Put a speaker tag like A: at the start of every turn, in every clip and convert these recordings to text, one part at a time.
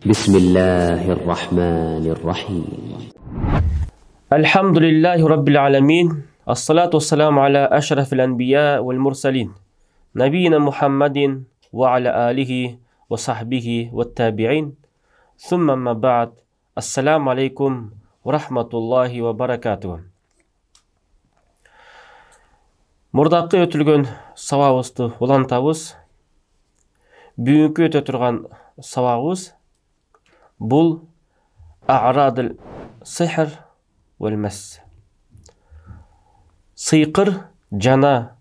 A: Bismillahirrahmanirrahim.
B: Elhamdülillahi Rabbil alemin. As-salatu vesselamu ala eşrefil enbiya vel mursalin. Nebiyyina Muhammedin ve ala alihi ve sahbihi ve tabi'in. Thumma ma ba'd. Assalamu alaikum ve rahmatullahi ve barakatuhu. Murdaqı ötülgön sabağızды улантабыз. Бүгүнкү өтө турган сабагыбыз бул а'радыл сихр вал мас. Сыйкыр жана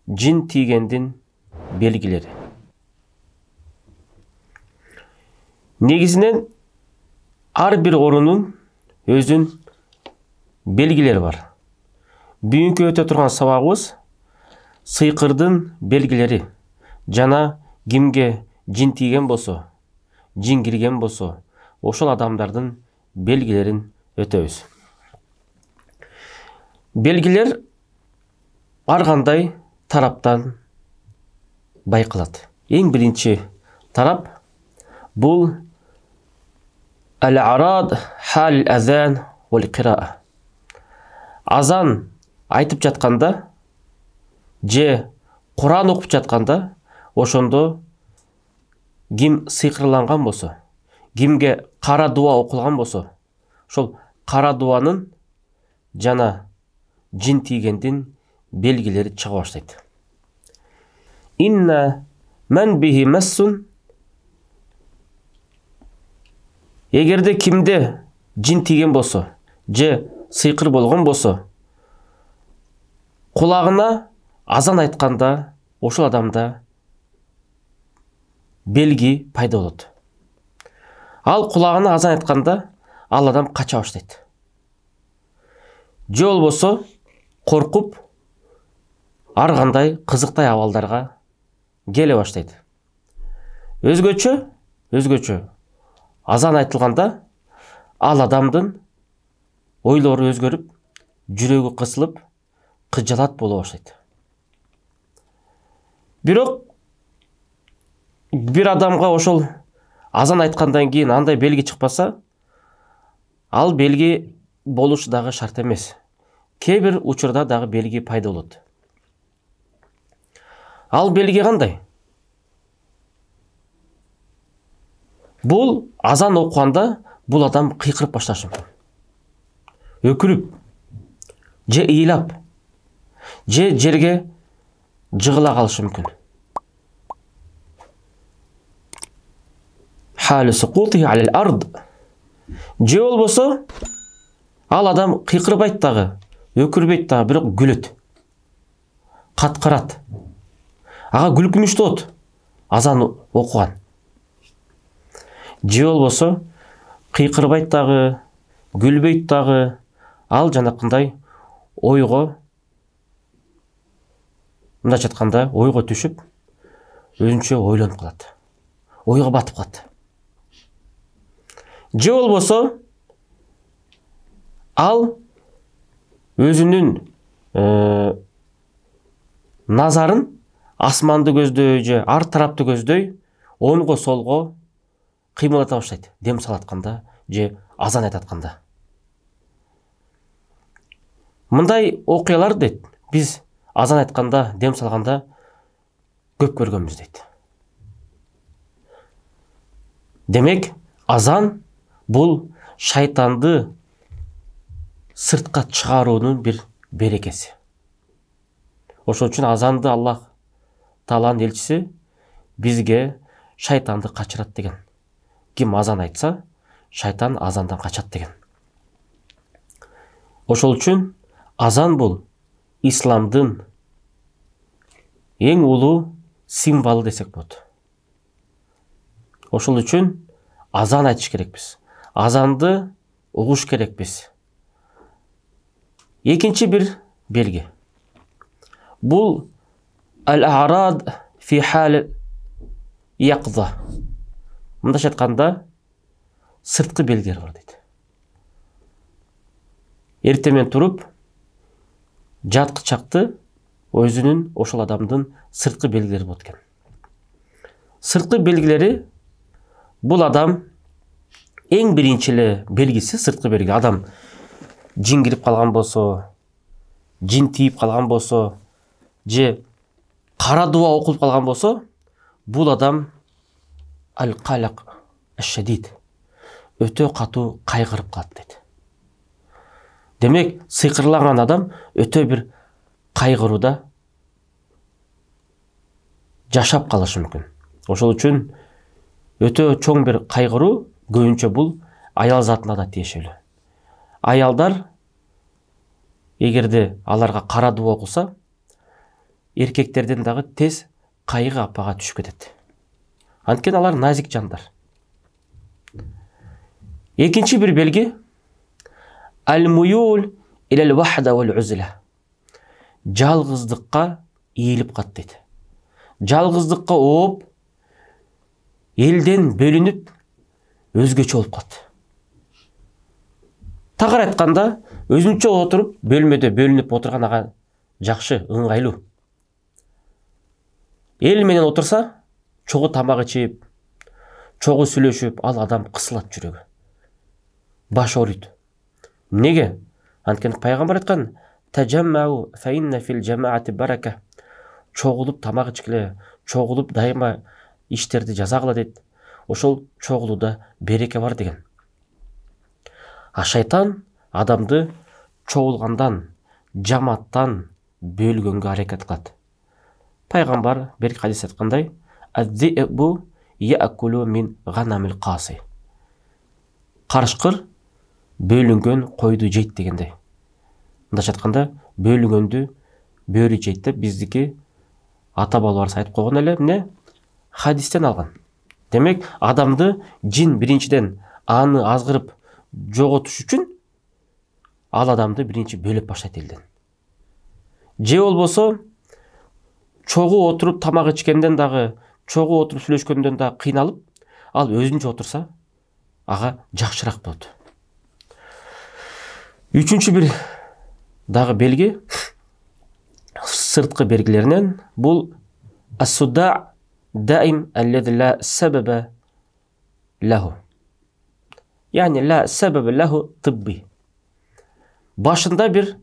B: жин тийгендин белгилери. Негизинен ар бир оорунун өзүн белгилери бар. Бүгүнкү өтө турган сабагыбыз сыйкырдын белгилери жана кимге жин тийген болсо, жин кирген болсо, ошол адамдардын белгилерин өтөбүз. Белгилер ар кандай тараптан байкалат. Эң биринчи тарап бул ал-арад хал азан вал кираа. Азан айтып жатканда же Куран окуп жатканда ошондо ким сыйкырланган болсо, кимге кара дуа окулган болсо, ошол кара дуанын жана жин тийгендин белгилери чыга баштайт. Инна мен бихи массун. Эгерде кимде жин тийген болсо, же сыйкыр болгон болсо, кулагына азан айтканда ошол адамда белги пайда болот. Ал кулагына азан айтканда ал адам кача баштайт. Же болбосо коркуп ар кандай кызыктай абалдарга келе баштайт. Өзгөчө азан айтылганда ал адамдын ойлору өзгөрүп, жүрөгү кысылып, кыжалат боло баштайт. Бирок бир адамга ошол азан айткандан кийин андай белги чыкпаса, ал белги болушу дагы шарт эмес. Кээ бир учурда дагы белги пайда болот. Ал белги кандай? Бул азан окуганда бул адам кыйкырып башташы мүмкүн. Өкүрүп, же ыйлап, же жерге жыгыла калышы мүмкүн. Хали суқутихи алал ард. Же болбосо ал адам кыйкырбайт дагы, өкүрбөйт дагы, бирок күлөт. Каткарат. Ага күлкүнүчтүү болот азан окуган. Же болбосо кыйкырбайт дагы, күлбөйт дагы, ал жанакындай ойго, мындайча айтканда, ойго түшүп, өзүнчө ойлонуп калат. Ойго батып калат. Же болбосо ал өзүнүн назарын асманды көздөй же ар тарапты көздөй оңго солго кыймылдата баштайт. Дем салатканда же азан айтатканда. Мындай окуялар дейт, биз азан айтканда, дем салганда көп көргөнбүз дейт. Демек, азан бул шайтанды сыртка чыгаруунун бир берекеси. Ошол үчүн азанды Аллах Тааланын элчиси бизге шайтанды качырат деген. Ким азан айтса, шайтан азандан качат деген. Ошол үчүн азан бул исламдын эң улуу символу десек болот. Ошол үчүн азан айтыш керекпиз. Азанды угуш керекпиз. Экинчи бир белги. Бул ал-а'рад фи хал яқза. Мындайча айтканда сырткы белгилер бар дейт. Эртемен туруп, жаткы чакты өзүнүн ошол адамдын сырткы белгилери болот экен. Сырткы белгилери бул адам Эң биринчи эле белгиси, сырткы белги, адам жин кирип калган болсо, жин тийип калган болсо, же кара дуба окулуп калган болсо, бул адам ал-калак аш-шадид, өтө катуу кайгырып калат дейт. Демек, сыйкырлаган адам өтө бир кайгырууда жашап калышы мүмкүн. Ошол үчүн өтө чоң бир кайгыруу көбүнчө бул аял затына да тиешелүү. Аялдар эгерде аларга кара дуба окулса, эркектерден дагы тез кайгы апага түшүп кетет. Анткени алар назик жандар. Экинчи бир белги ал-муюл илал вахда вал узла. Жалгыздыкка ийилип кат дейт. Жалгыздыкка ооп, элден бөлүнүп, өзгөчө болуп калат. Тагыр айтканда, өзүнчө отуруп, бөлмөдө бөлүнүп отурган ага жакшы, ыңгайлуу. Эл менен отурса, чогуу тамак ичип, чогуу сүйлөшүп, ал адам кысылат жүрөгү. Баш ооруйт. Неге? Анткени пайгамбар айткан: "Тажаммау фа инна фил жамаати барака." Чогулуп тамак ичкиле, чогулуп дайыма иштерди жазагыла дейт. Ошол чогулууда береке бар деген. А шайтан адамды чогулгандан, жамааттан бөлгөнгө аракет кылат. Пайгамбар бир хадис айткандай: "Аз-зи'бу я'кулу мин ганамил qaси." Карышкыр бөлүнгөн койду жейт дегендей. Мындайча айтканда, бөлүнгөндү бөрү жейт деп биздики ата бабаларыбыз айтып койгон эле эмне? Хадистен алган. Демек, адамды жин биринчиден аны азгырып жоготуш үчүн ал адамды биринчи бөлөп баштайт элден. Же болбосо чогуу отуруп тамак ичкенден дагы, чогуу отуруп сүйлөшкөндөн дагы кыйналып, ал өзүнчө отурса, ага жакшыраак болот. Үчүнчү бир дагы белги, сырткы белгилеринен бул ас-суда даим аллази ла сабаба лаху. Яни ла сабаба лаху тибби. Башында бир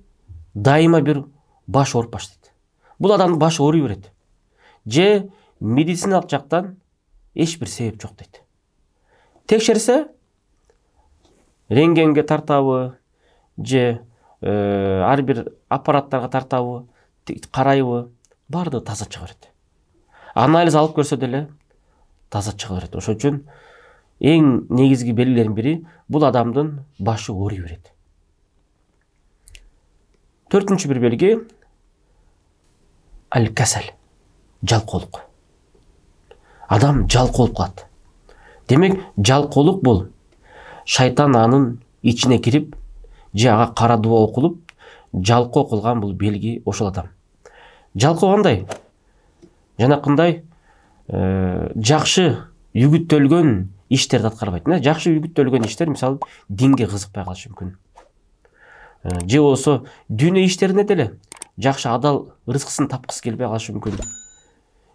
B: дайыма бир баш ооруп баштайт. Бул адамдын башы ооруй берет. Же медициналык жактан эч бир себеп жок дейт. Текшерсе, рентгенге тартабы, же ар бир аппараттарга тартабы, карайбы, бардыгы таза чыга берет. Анализ алып көрсө деле таза чыга берет. Ошол үчүн эң негизги белгилердин бири бул адамдын башы ооруй берет. Төртүнчү бир белги ал-касал, жалкоолук. Адам жалкоолуп калат. Демек, жалкоолук бул шайтан анын ичине кирип, же ага кара дуба окулуп, жалкоо кылган бул белги ошол адам. Жалкоо кандай? Жанакындай жакшы үгүттөлгөн иштерди аткарбайт. Жакшы үгүттөлгөн иштер, мисалы, динге кызыкпай калышы мүмкүн. Же болсо дүйнө иштерине деле жакшы адал рызкысын тапкысы келбей калышы мүмкүн.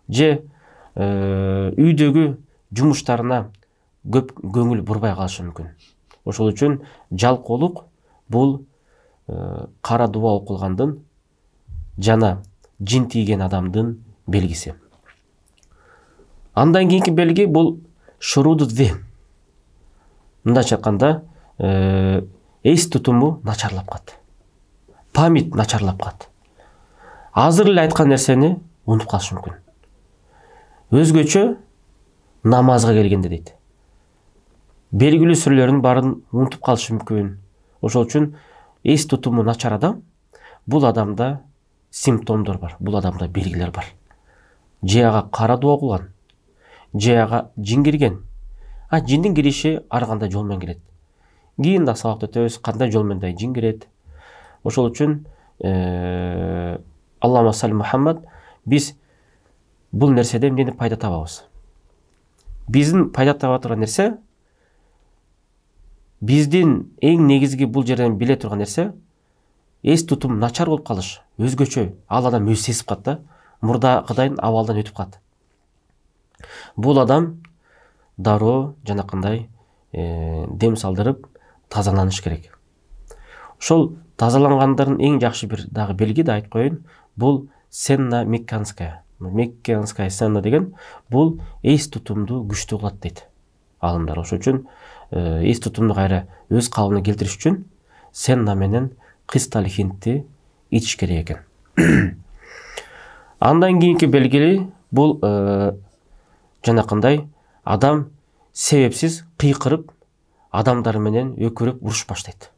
B: Же үйдөгү жумуштарына көп көңүл бурбай калышы мүмкүн. Ошол үчүн жалкоолук бул кара дуба окулгандын жана жин тийген адамдын белгиси. Андан кийинки белги бул шуруду-зин. Мындайча айтканда, эс тутуму начарлап калат. Память начарлап калат. Азыр эле айткан нерсени унутуп калышы мүмкүн. Өзгөчө намазга келгенде дейт. Белгилүү сүрөлөрдүн баарын унутуп калышы мүмкүн. Ошол үчүн эс тутуму начар адам, бул адамда симптомдор бар, бул адамда белгилер бар. Же ага кара дуба окулган, же ага жин кирген. Жиндин кириши ар кандай жол менен келет. Кийин да сабакта өтөбүз, кандай жол менен да жин кирет. Ошол үчүн Аллахумма салли Мухаммад, биз бул нерседен эмнени пайда табабыз? Биздин пайда таба турган нерсе, биздин эң негизги бул жерден биле турган нерсе, эс тутум начар болуп калыш, өзгөчө, ал адам өзү сезип калат да, мурдакыдан абалдан өтүп калат. Бул адам дароо жанакындай дем салдырып тазаланыш керек. Ошол тазалангандардын эң жакшы бир дагы белги да айтып коеюн, бул сенна мекканская. Мекканская сенна деген бул эс тутумду күчтүү кылат дейт алымдар. Ошол үчүн эс тутумду кайра өз калыбына келтириш үчүн сенна менен кыстал хинтти ичиш керек экен. Андан кийинки белгили бул жанакындай адам себепсиз кыйкырып, адамдар менен өкүрүп уруш баштайт.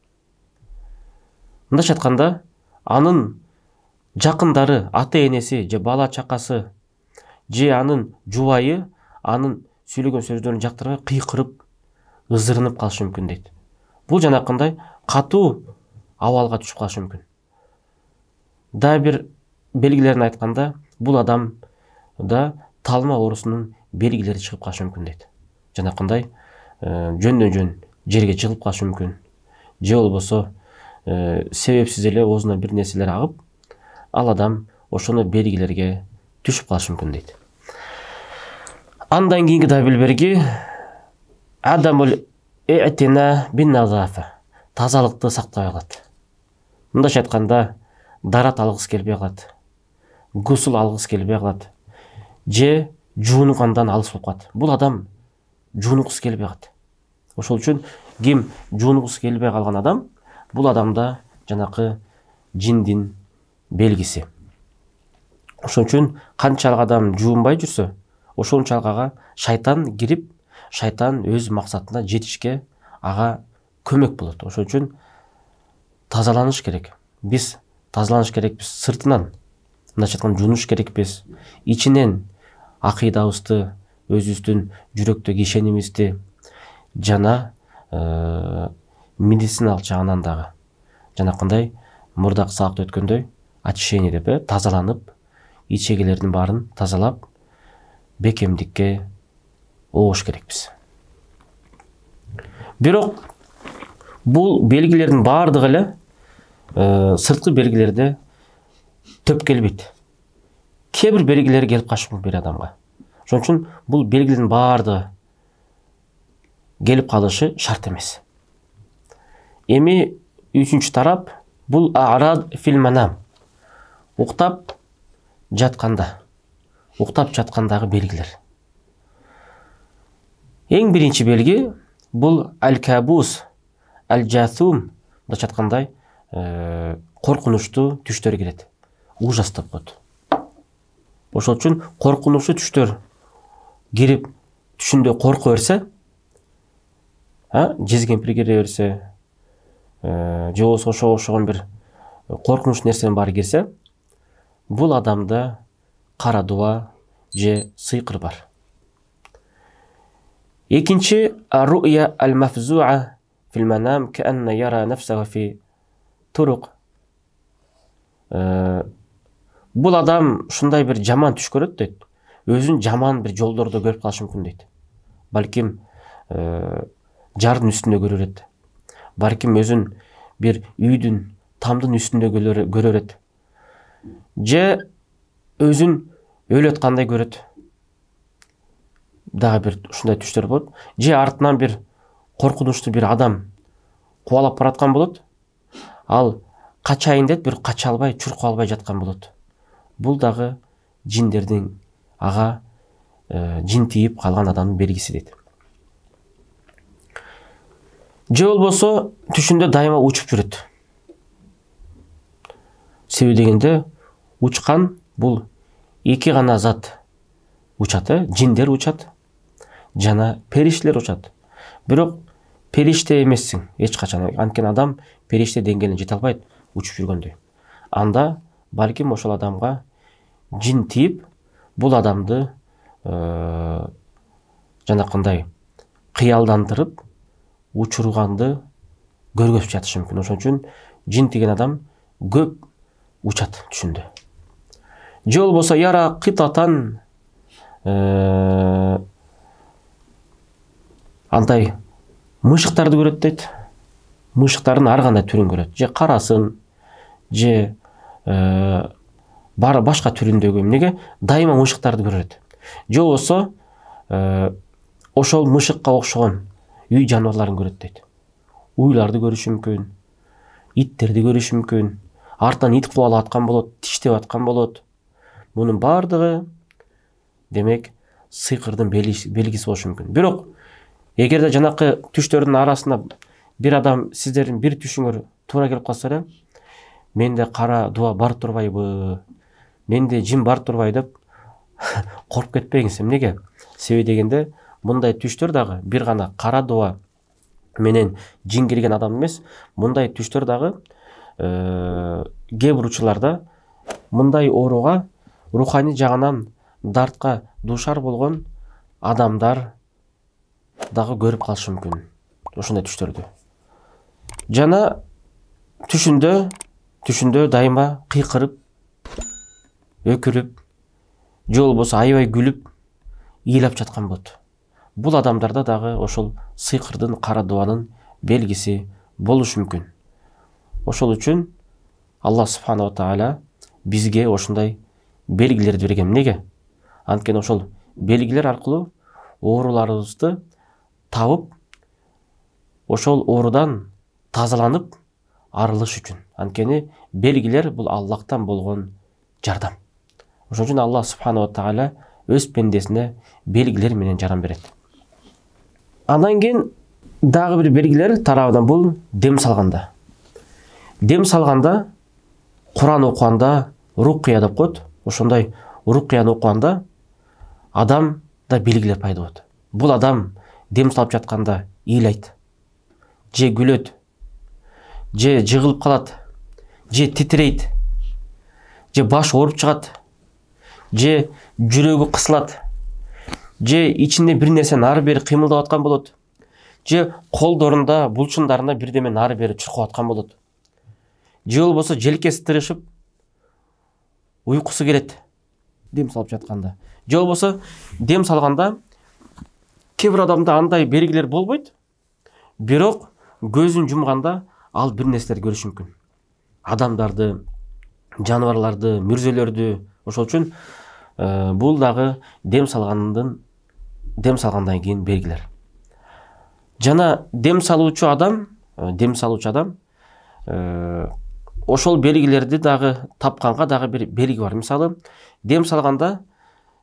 B: Мындайча айтканда, анын жакындары, ата-энеси же бала чакасы же анын жубайы анын сүйлөгөн сөздөрүн жактырбай кыйкырып, ызырынып калышы мүмкүн дейт. Бул жанакындай катуу абалга түшүп калышы мүмкүн. Да бир белгилерин айтканда, бул адамда талма оорусунун белгилери чыгып калышы мүмкүн дейт. Жанакындай жөндөн жөн жерге жыгылып калышы мүмкүн. Же болбосо себепсиз эле оозуна бир нерселер агып, ал адам ошону белгилерге түшүп калышы мүмкүн дейт. Андан кийинки да белги адамул и'тина бин назафа. Тазалыкты сактабай калат. Мындайча айтканда, дарат алгысы келбей калат, гусул алгысы келбей калат, же жуунгандан алыс болуп калат. Бул адам жуунуксу келбей калат. Ошол үчүн ким жуунуксу келбей калган адам, бул адамда жанакы жиндин белгиси. Ошон үчүн канчалык адам жуунбай жүрсө, ошончалык ага шайтан кирип, шайтан өз максатына жетишке ага көмөк болот. Ошон үчүн тазаланыш керек. Биз тазаланыш керекпиз сыртынан. Мындайча айтканда, жуунуш керекпиз. Ичинен акыйдабызды, өзүбүздүн жүрөктөгү ишенимизди жана медициналык жагынан дагы жанакындай мурдак сабакта өткөндөй очищение деп тазаланып, ичегелердин баарын тазалап, бекемдикке огуш керекпиз. Бирок бул белгилердин баардыгы эле сырткы белгилерде төп келбейт. Кээ бир белгилер келип калышы мүмкүн бир адамга. Ошон үчүн бул белгилердин баардыгы келип калышы шарт эмес. Эми үчүнчү тарап бул арад фил манам. Уктап жаткандагы белгилер. Эң биринчи белги бул аль-кабус, аль-жасум, мындайча айткандай, коркунучтуу түштөр кирет. Ужас деп коет. Ошол үчүн коркунучтуу түштөр кирип, түшүндө корко берсе, жез кемпир кире берсе, же болбосо ошого окшогон бир коркунуч нерсенин баары кирсе, бул адамда кара дуба же сыйкыр бар. Экинчи руя аль-мафзуа фил манам каанна яра нафсаху фи турук. Бул адам ушундай бир жаман түш көрөт дейт. Өзүн жаман бир жолдордо көрүп калышы мүмкүн дейт. Балким жардын үстүндө көрөрөт. Балким өзүн бир үйдүн, тамдын үстүндө көрөрөт. Же өзүн өлүп аткандай көрөт. Дагы бир ушундай түштөр болот. Же артынан бир коркунучтуу бир адам кубалап бараткан болот. Ал качайын деп, бир кача албай, чуркап албай жаткан болот. Бул дагы жиндердин ага жин тийип калган адамдын белгиси дейт. Же болбосо түшүндө дайыма учуп жүрөт. Себеби дегенде учкан бул эки гана зат учат, жиндер учат жана периштелер учат. Бирок периште эмессиң эч качан. Анткени адам периште деңгээлине жете албайт учуп жүргөндө. Анда балким ошол адамга жин тийип, бул адамды жанакындай кыялдандырып, учурганды көргөзүп жатышы мүмкүн. Ошон үчүн жин тиген адам көп учат түшүндө. Же болбосо яра кытатан андай мышыктарды көрөт дейт. Мышыктардын ар кандай түрүн көрөт. Же карасын, же башка түрүндөгү, эмнеге дайыма мышыктарды көрөт. Же болбосо ошол мышыкка окшогон үй жануарларын көрөт дейт. Уйларды көрүшү мүмкүн, иттерди көрүшү мүмкүн, артынан ит кубалап аткан болот, тиштеп аткан болот. Мунун бардыгы демек сыйкырдын белгиси болушу мүмкүн. Бирок эгерде жанакы түштөрдүн арасында бир адам сиздердин бир түшүңөр туура келип калса эле, менде кара дуа бар турбайбы, менде жин бар турбай деп коркуп кетпеңиз. Эмнеге? Себеби дегенде мындай түштөр дагы бир гана кара дуа менен жин кирген адам эмес, мындай түштөр дагы кээ бир учурларда мындай ооруга руханий жагынан дартка дуушар болгон адамдар дагы көрүп калышы мүмкүн ошондой түштөрдү. Жана түшүндө дайыма кыйкырып, өкүрүп, же болбосо аябай күлүп, ыйлап жаткан болот. Бул адамдарда дагы ошол сыйкырдын, кара дуанын белгиси болушу мүмкүн. Ошол үчүн Аллах субханаху ва тааля бизге ошондой белгилерди берген. Эмнеге? Анткени ошол белгилер аркылуу ооруларыбызды табып, ошол оорудан тазаланып арылыш үчүн. Анткени белгилер бул Аллахтан болгон жардам. Ошон үчүн Аллах субханаху ва тааля өз пендесине белгилер менен жардам берет. Андан кийин дагы бир белгилер тарабынан бул дем салганда. Дем салганда, Куран окуганда, рукия деп коет. Ошондой рукияны окуганда адамда белгилер пайда болот. Бул адам дем салып жатканда ыйлайт, же күлөт, же жыгылып калат, же титирейт, же баш ооруп чыгат, же жүрөгү кысылат, же ичинде бир нерсени ары бери кыймылдап аткан болот, же колдорунда, булчундарында бирдемени ары бери чуркап аткан болот, же болбосо желкеси тырышып уйкусу келет дем салып жатканда, же болбосо дем салганда кээ бир адамда андай белгилер болбойт, бирок көзүн жумганда ал бир нерселерди көрүшү мүмкүн. Адамдарды, жаныбарларды, мүрзөлөрдү. Ошол үчүн бул дагы дем салгандан кийин белгилер. Жана дем салуучу адам ошол белгилерди дагы тапканга дагы бир белги бар. Мисалы, дем салганда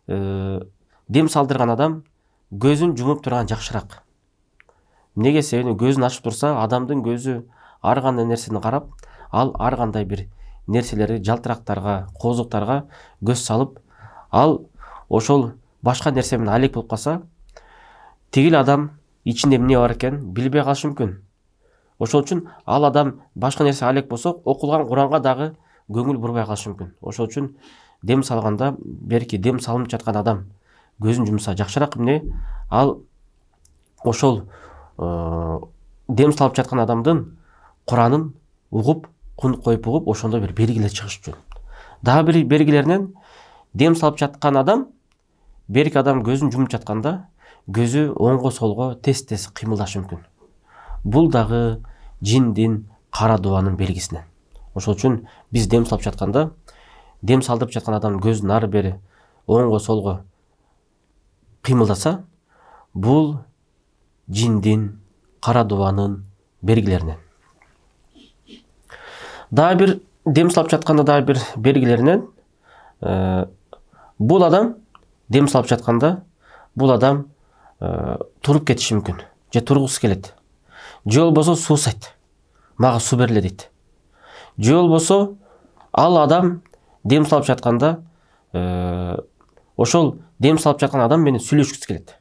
B: дем салдырган адам көзүн жумуп турган жакшыраак. Неге? Себеби көзүн ачып турса, адамдын көзү ар кандай нерсени карап, ал ар кандай бир нерселерди, жалтырактарга, коозуктарга көз салып, ал ошол башка нерсе менен алек болуп калса, тигил адам ичинде эмне бар экен билбей калышы мүмкүн. Ошол үчүн ал адам башка нерсе алек болсо, окулган Куранга дагы көңүл бурбай калышы мүмкүн. Ошол үчүн дем салганда, берки дем салынып жаткан адам көзүн жумса жакшыраак. Эмне? Ал ошол дем салып жаткан адамдын Куранын угуп, кунт коюп угуп, ошондо бир белгилер чыгыш үчүн. Дагы бир белгилеринен дем салып жаткан адам, берки адам көзүн жумуп жатканда, көзү оңго солго тез кыймылдашы мүмкүн. Бул дагы жиндин, кара дуанын белгисинен. Ошол үчүн биз дем салып жатканда, дем салдырып жаткан адам көзүн ары бери оңго солго кыймылдаса, бул жиндин, кара дуанын белгилеринен. Дагы бир дем салып жатканда дагы бир белгилеринен бул адам дем салып жатканда, бул адам туруп кетиши мүмкүн, же тургусу келет. Же болбосо суусайт, мага суу берле дейт. Же болбосо ал адам дем салып жатканда ошол дем салып жаткан адам менен сүйлөшкүсү келет.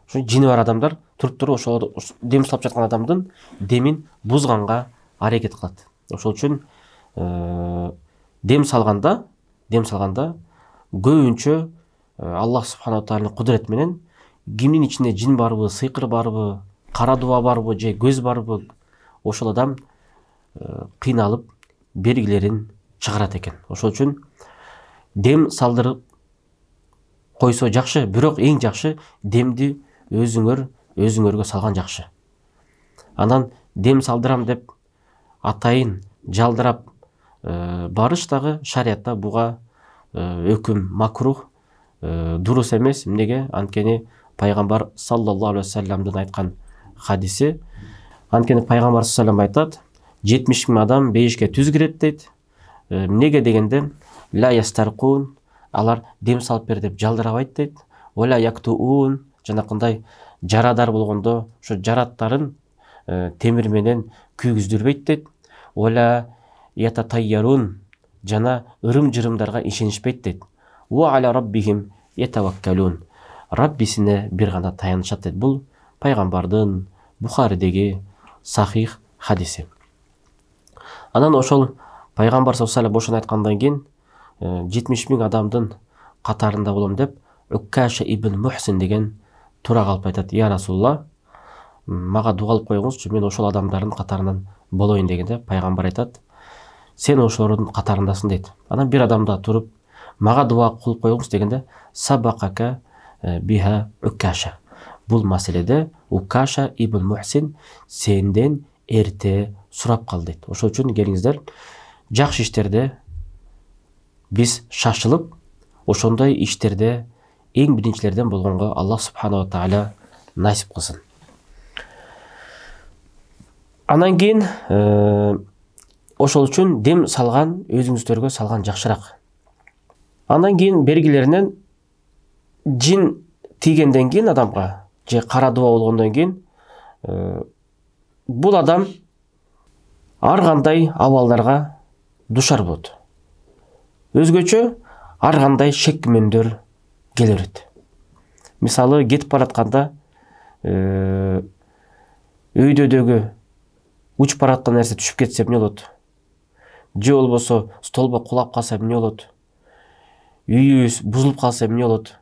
B: Ошо жини бар адамдар туруп ошол дем салып жаткан адамдын демин бузганга аракет кылат. Ошол үчүн дем салганда көбүнчө Аллах субханаху ва тааlanын кудурети менен кимдин ичинде жин барбы, сыйкыр барбы, кара дуа барбы, же көз барбы, ошол адам кыйналып белгилерин чыгарат экен. Ошол үчүн дем салдырып койсо жакшы, бирок эң жакшы демди өзүңөргө салган жакшы. Анан дем салдырам деп атайын жалдырап барыш дагы шариятта буга өкүм макрух, дурус эмес. Эмнеге? Анткени пайгамбар саллаллаху алейхи ва салламдын айткан хадиси. Анткени пайгамбар саллаллаху алейхи айтат, 70 000 адам бейишке түз кирет дейт. Неге дегенде, ла ястаркун, алар дем салып бер деп жалдырабайт дейт. Ола яктуун, жанакындай жарадар болгондо ошо жараттарын темир менен күйгүздүрбөйт дейт. Ола ятатайярун, жана ырым-жырымдарга ишенишпейт дейт. Ва аля раббихим ятаваккалун, Раббисине бир гана таянышат дейт. Бул пайгамбардын Бухаридеги сахих хадиси. Анан ошол пайгамбар саллаллаху алейхи ошону айткандан кийин 70 000 адамдын катарында болом деп Уккаша ибн Мухсин деген тура калып айтат: "Я Расулулла, мага дуа кылып койгуңузчу, мен ошол адамдардын катарынан болоюн" дегенде пайгамбар айтат: "Сен ошолордун катарындасың" дейт. Анан бир адам да туруп, "Мага дуа кылып койгуңуз" дегенде "Сабакака биха Уккаша". Бул маселеде Уккаша ибн Мухсин сенден эрте сурап кал дейт. Ошол үчүн келиңиздер, жакшы иштерде биз шашылып, ошондой иштерде эң биринчилерден болгонго Аллах субханаху ва тааля насип кылсын. Анан кийин ошол үчүн дем салган өзүңүздөргө салган жакшыраак. Андан кийин бергилеринен жин тийгенден кийин адамга же кара дуба болгондон кийин бул адам ар кандай абалдарга душар болот. Өзгөчө ар кандай шек күмөндөр келе берет. Мисалы, кетип баратканда өйдөдөгү учуп бараткан нерсе түшүп кетсе эмне болот? Же болбосо столбо кулап калса эмне болот? Үйүбүз бузулуп калса эмне болот?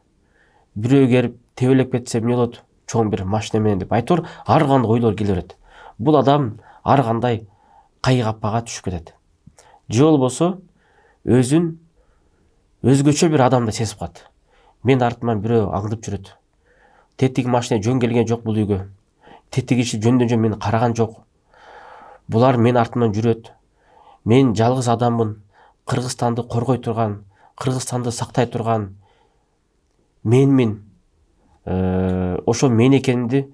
B: Бирөө келип тебелеп кетсе эмне болот? Чоң бир машина менен деп айтор ар кандай ойлор келе берет. Бул адам ар кандай кайгапага түшүп кетет. Же болбосо өзүн өзгөчө бир адамды сезип калат. Мен артыман бирөө аңдып жүрөт. Тетиги машина жөн келген жок бул үйгө. Тетиги иши жөндөн жөн мени караган жок. Булар мен артыман жүрөт. Мен жалгыз адаммын. Кыргызстанды коргой турган, Кыргызстанды сактай турган менмин. Ошо мен экенимди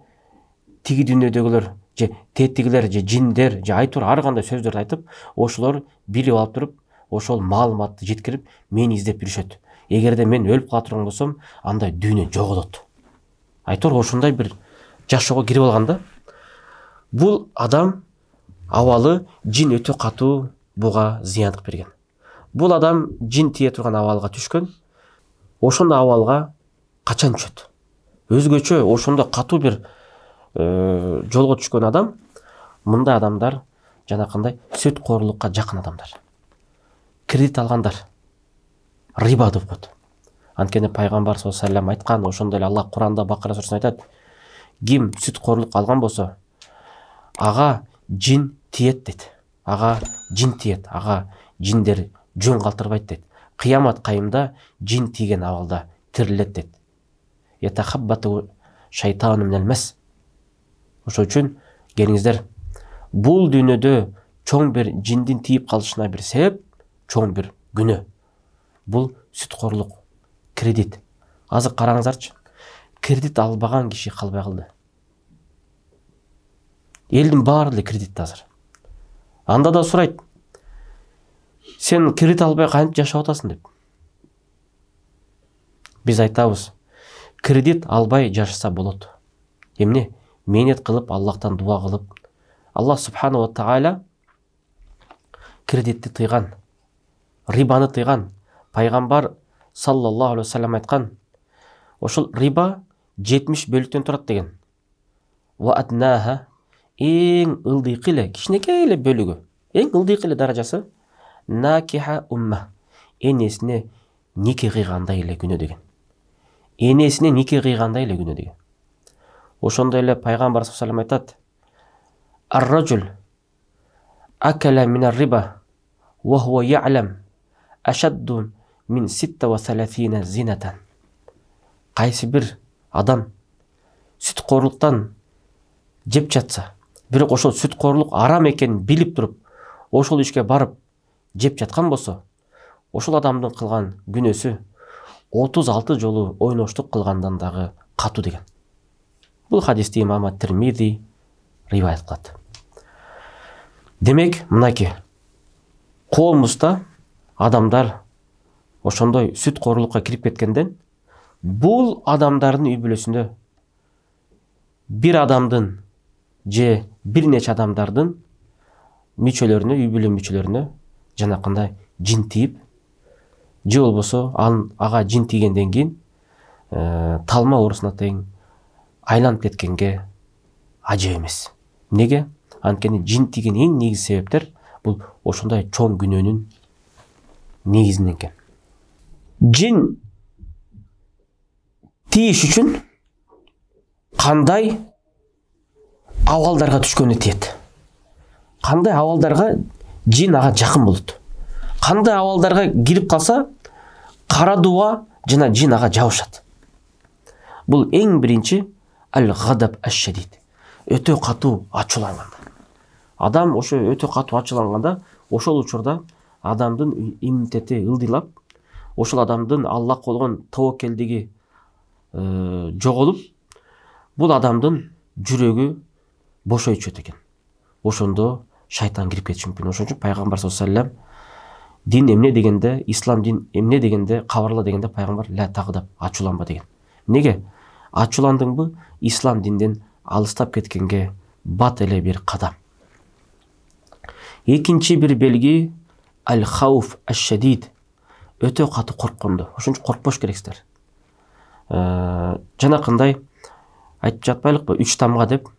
B: тиги дүйнөдөгүлөр же тетигилер же жиндер же айтор ар кандай сөздөрдү айтып, ошолор билип алып туруп, ошол маалыматты жеткирип мени издеп жүрүшөт. Эгерде мен өлүп кала турган болсом, андай дүйнө жоголот. Айтор ошондой бир жашоого кирип алган да. Бул адам абалы жин өтө катуу буга зыян кылып берген. Бул адам жин тие турган абалга түшкөн. Ошондой абалга качан түшөт? Өзгөчө ошондой катуу бир жолго түшкөн адам, мындай адамдар жанакындай сөт коорлукка жакын адамдар. Кредит алгандар риба деп коет. Анткени пайгамбар саллаллаху алейхи ва айткан, ошондой эле Аллах Куранда Бакара сурасында айтат: "Ким сүт коорлук алган болсо, ага жин тиет" дейт. Ага жин тиет, ага жиндер жөн калтырбайт дейт. Кыямат кайымда жин тийген абалда тирилет дейт. Ятахаббату шайтану минал мас. Ошол үчүн келиңиздер, бул дүйнөдө чоң бир жиндин тийип калышына бир себеп, чоң бир күнөө. Бул сүткорлук, кредит. Азыр караңыздарчы, кредит албаган киши калбай калды. Элдин баары эле кредит азыр. Анда да сурайт: "Сен кредит албай кантип жашап атасың?" деп. Биз айтабыз: кредит албай жашаса болот. Эмне? Менет кылып, Аллахтан дуа кылып. Аллах субханаху ва тааля кредитти тыйган, рибаны тыйган. Пайгамбар саллаллаху алейхи ва саллям айткан: ошол риба 70 бөлүктөн турат деген. Ва аднаха, эң ылдыйкы эле, кичинекей эле бөлүгү, эң ылдыйкы эле даражасы накиха умма, энесине нике кыйгандай эле күнөө деген. Энесине нике кыйгандай эле күнөө деген. Ошондой эле пайгамбар саллаллаху алейхи ва саллям айтат: "Ар-раджул акала минар риба ва хува я'лам ашадду мин 36 зинатан." Кайсы бир адам сүткоорлуктан жеп жатса, бирок ошол сүткоорлук арам экенин билип туруп, ошол ишке барып жеп жаткан болсо, ошол адамдын кылган күнөөсү 36 жолу ойноштук кылгандан дагы катуу деген. Бул хадисти имам Ат-Тирмизи риваят кылат. Демек, мынаки коомубузда адамдар ошондой сүт корулукка кирип кеткенден, бул адамдардын үй бүлөсүндө бир адамдын же бир нече адамдардын мүчөлөрүнө, үй бүлө мүчөлөрүнө жанакындай жин тийип, же болбосо ага жин тийгенден кийин талма оорусуна тең айланып кеткенге ажып эмес. Неге? Анткени жин тийген эң негизги себептер бул ошондой чоң күнөөнүн негизинен экен. Жин тийиш үчүн кандай абалдарга түшкөнү тиет. Кандай абалдарга жин ага жакын болот. Кандай абалдарга кирип калса, кара дуба жана жин ага жабышат. Бул эң биринчи ал-гадаб аш-шадид. Өтө катуу ачууланганда. Адам ошо өтө катуу ачууланганда, ошол учурда адамдын иммунитети ылдыйлап, ошол адамдын Аллахка болгон тобокелдиги жоголуп, бул адамдын жүрөгү бошой түшөт экен. Ошондо шайтан кирип кетиши мүмкүн. Ошон үчүн пайгамбар саллаллаху алейхи ва саллям дин эмне дегенде, ислам дин эмне дегенде, кабарла дегенде пайгамбар ла тагдап, ачууланба деген. Неге? Ачууландыңбы, ислам динден алыстап кеткенге бат эле бир кадам. Экинчи бир белги ал-хауф аш-шадид. Өтө катуу корккондо. Ошон үчүн коркпош керексиздер. Жанакындай айтып жатпайлыкпы, 3 тамга деп,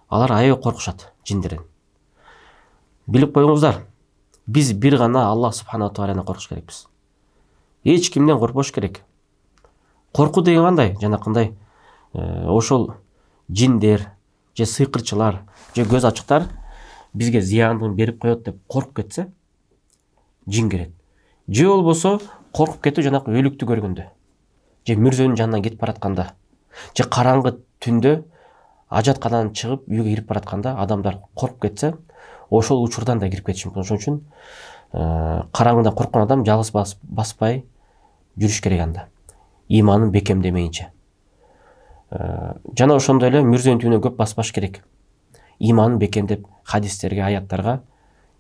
B: алар аябай коркушат жиндерден. Билип коюңуздар, биз бир гана Аллах субханаху тааладан коркуш керекпиз. Эч кимден коркпош керек. Корку деген кандай? Жанакындай ошол жиндер, же сыйкырчылар, же көз ачыктар бизге зыяндын берип коет деп коркуп кетсе, жин келет. Же болбосо коркуп кетип жанакы өлүктү көргөндө, же мүрзөнүн жанынан кетип баратканда, же караңгы түндө ажатканадан чыгып үйгө кирип баратканда адамдар коркуп кетсе, ошол учурдан да кирип кетиши мүмкүн. Ошон үчүн караңгыдан корккон адам жалгыз баспай жүрүш керек анда. Иманын бекемдемейинче. Жана ошондой эле мүрзөнүн түбүнө көп баспаш керек. Иманын бекемдеп, хадистерге, аяттарга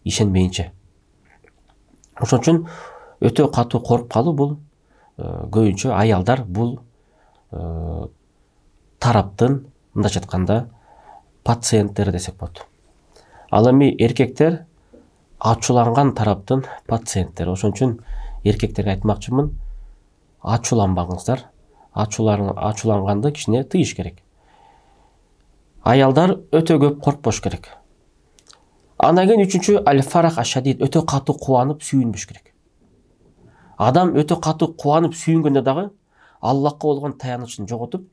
B: ишенбейинче. Ошон үчүн өтө катуу коркуп калуу бул көбүнчө аялдар бул тараптын, мындайча айтканда, пациенттери десек болот. Ал эми эркектер ачууланган тараптын пациенттери. Ошон үчүн эркектерге айтмакчымын, ачууланбаңыздар. Ачууланганды кичине тыйыш керек. Аялдар өтө көп коркпош керек. Андан кийин үчүнчү аль-фарах аш-шадид. Өтө катуу кубанып, сүйүнбөш керек. Адам өтө катуу кубанып, сүйүнгөндө дагы Аллахка болгон таянычын жоготуп,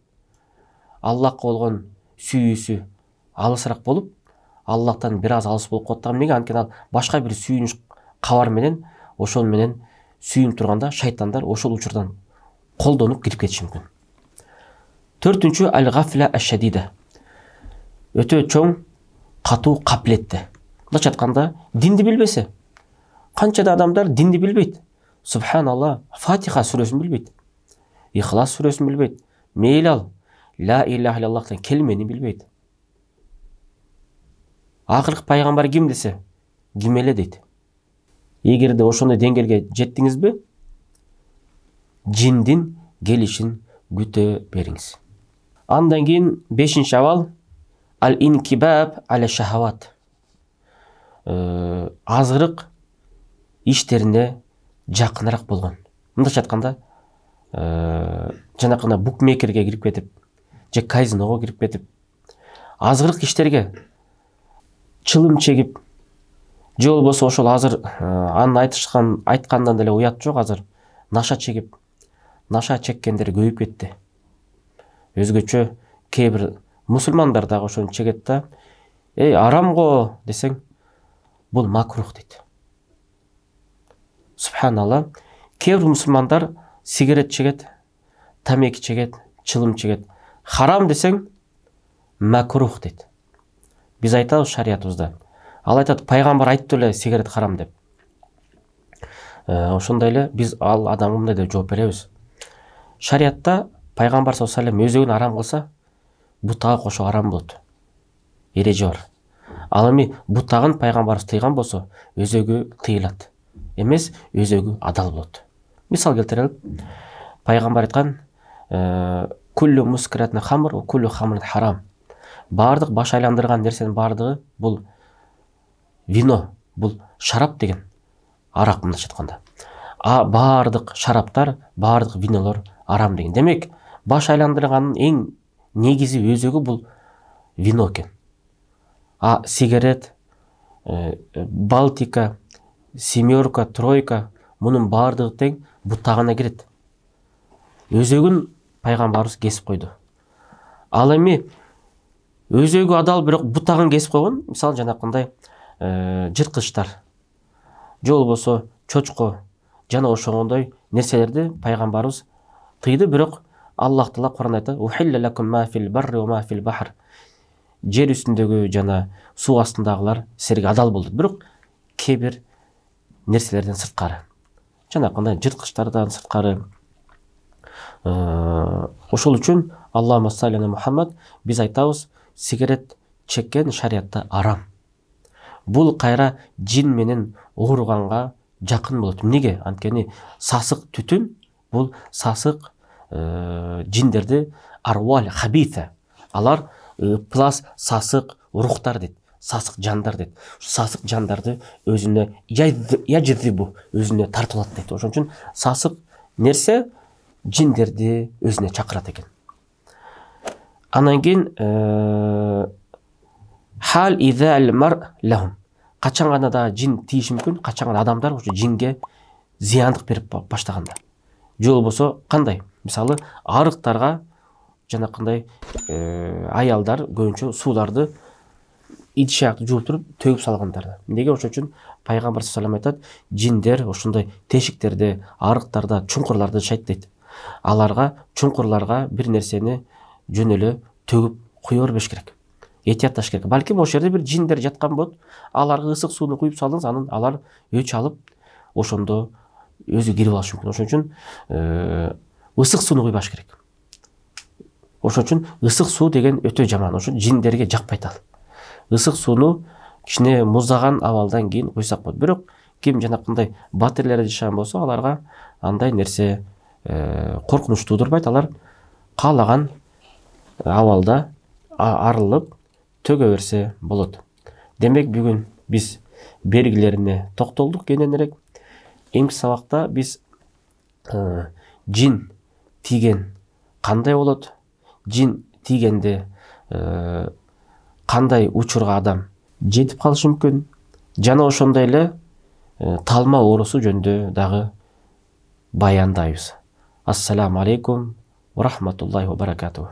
B: Аллахка болгон сүйүүсү алысыраак болуп, Аллахтан бир аз алыс болуп калат. Эмнеге? Анткени ал башка бир сүйүнүч кабар менен, ошол менен сүйүнүп турганда шайтандар ошол учурдан колдонуп кирип кетиши мүмкүн. Төртүнчү аль-гафла аш-шадида. Өтө чоң катуу капилетте. Мындайча айтканда, динди билбесе, канча да адамдар динди билбейт. Субханалла, Фатиха сүрөсүн билбейт. Ихлас сүрөсүн билбейт. Мейли ал, ла илляха иллаллах деген келмени билбейт. Акыркы пайгамбар ким десе, ким эле дейт. Эгерде ошондой деңгээлге жеттиңизби, жиндин келишин күтө бериңиз. Андан кийин 5-нчи абал ал-инкибаб аля-шахават. Азгырык иштерине жакыныраак болгон. Мындайча айтканда, жанакына букмекерге кирип кетип, же казиного кирип кетип, азгырык иштерге чылым чегип, же болбосо ошол азыр анын айткандан деле уят жок, азыр наша чегип, наша чеккендер көбөйүп кетти. Өзгөчө кээ бир мусулмандар дагы ошону чегет да, арам го десең, бул макрух дейт. Субханалла, кээ бир мусулмандар сигарет чегет, тамеки чегет, чылым чегет. Харам десең, макрух дейт. Биз айтабыз шариятыбызда. Ал айтат, пайгамбар айтты эле сигарет харам деп. Ошондой эле биз ал адамга мындай деп жооп беребиз. Шариятта пайгамбар саллаллаху алейхи ва саллям өзөгүн арам кылса, бутага кошо арам болот. эреже бар. Ал эми бутагын пайгамбарыбыз тыйган болсо, өзөгү тыйылат. Эмес, өзөгү адал болот. Мисал келтирелик. Пайгамбар айткан: "Куллу мускиратин хамр, ва куллу хамрин харам." Бардык баш айландырган нерсенин бардыгы бул вино, бул шарап деген арак мындайча айтканда. А бардык шараптар, бардык винолор арам деген. Демек, баш айландырганын эң негизи өзөгү бул вино экен. А сигарет, Балтика, семерка, тройка мунун бардыгы тең бутагына кирет. Өзөгүн пайгамбарыбыз кесип койду. Ал эми өзөгү адал, бирок бутагын кесип койгон, мисалы жанакындай жырткычтар, же болбосо чочко жана ошондой нерселерди пайгамбарыбыз тыйды, бирок Аллах Таала Кур'анда айтат: "Ухилля лакум ма фил барри ва ма фил бахр." Жер үстүндөгү жана суу астындагылар силерге адал болду, бирок кээ бир нерселерден сырткары, жанакындай жырткычтардан сырткары. Ошол үчүн Аллахумма салли аля Мухаммад, биз айтабыз, сигарет чеккен шариятта арам. Бул кайра жин менен ооруганга жакын болот. Эмнеге? Анткени сасык түтүн бул сасык жиндерди арвал хабиса. Алар плас сасык рухтар дейт, сасык жандар дейт. Сасык жандарды өзүнө яжзибу, өзүнө тартылат дейт. Ошон үчүн сасык нерсе жиндерди өзүнө чакырат экен. Анан кийин хал иза ал-мар лахум. Качан гана да жин тийиши мүмкүн, качан гана адамдар ушу жинге зыяндык берип баштаганда. Же болбосо кандай? Мисалы, арыктарга жанакындай аялдар көбүнчө сууларды ич аяктуу жууп туруп төгүп салгандар. Эмнеге? Ошон үчүн пайгамбар саллаллаху алейхи ва саллям айтат: "Жиндер ошондой тешиктерде, арыктарда, чуңкурларда жашайт" дейт. Аларга, чуңкурларга бир нерсени жөн эле төгүп куя бербеш керек. Этиятташ керек. Балким ошол жерде бир жиндер жаткан болот. Аларга ысык сууну куюп салдыңыз, анан алар өч алып, ошондо өзү кирип алышы мүмкүн. Ошон үчүн ысык сууну куйбаш керек. Ошон үчүн ысык суу деген өтө жаман. Ошон жиндерге жакпайт ал. Ысык сууну кичине муздаган абалдан кийин куйсак болот. Бирок ким жанакындай батирлерде жашаган болсо, аларга андай нерсе коркунуч туудурбайт. Алар каалаган абалда арылып төгө берсе болот. Демек, бүгүн биз белгилерине токтолдук кененирээк. Эмки сабакта биз жин тийген кандай болот? Жин тийгенде кандай учурга адам жетип калышы мүмкүн? Жана ошондой эле талма оорусу жөнүндө дагы баяндайбыз. Ассаламу алейкум ва рахматуллахи ва баракатуху.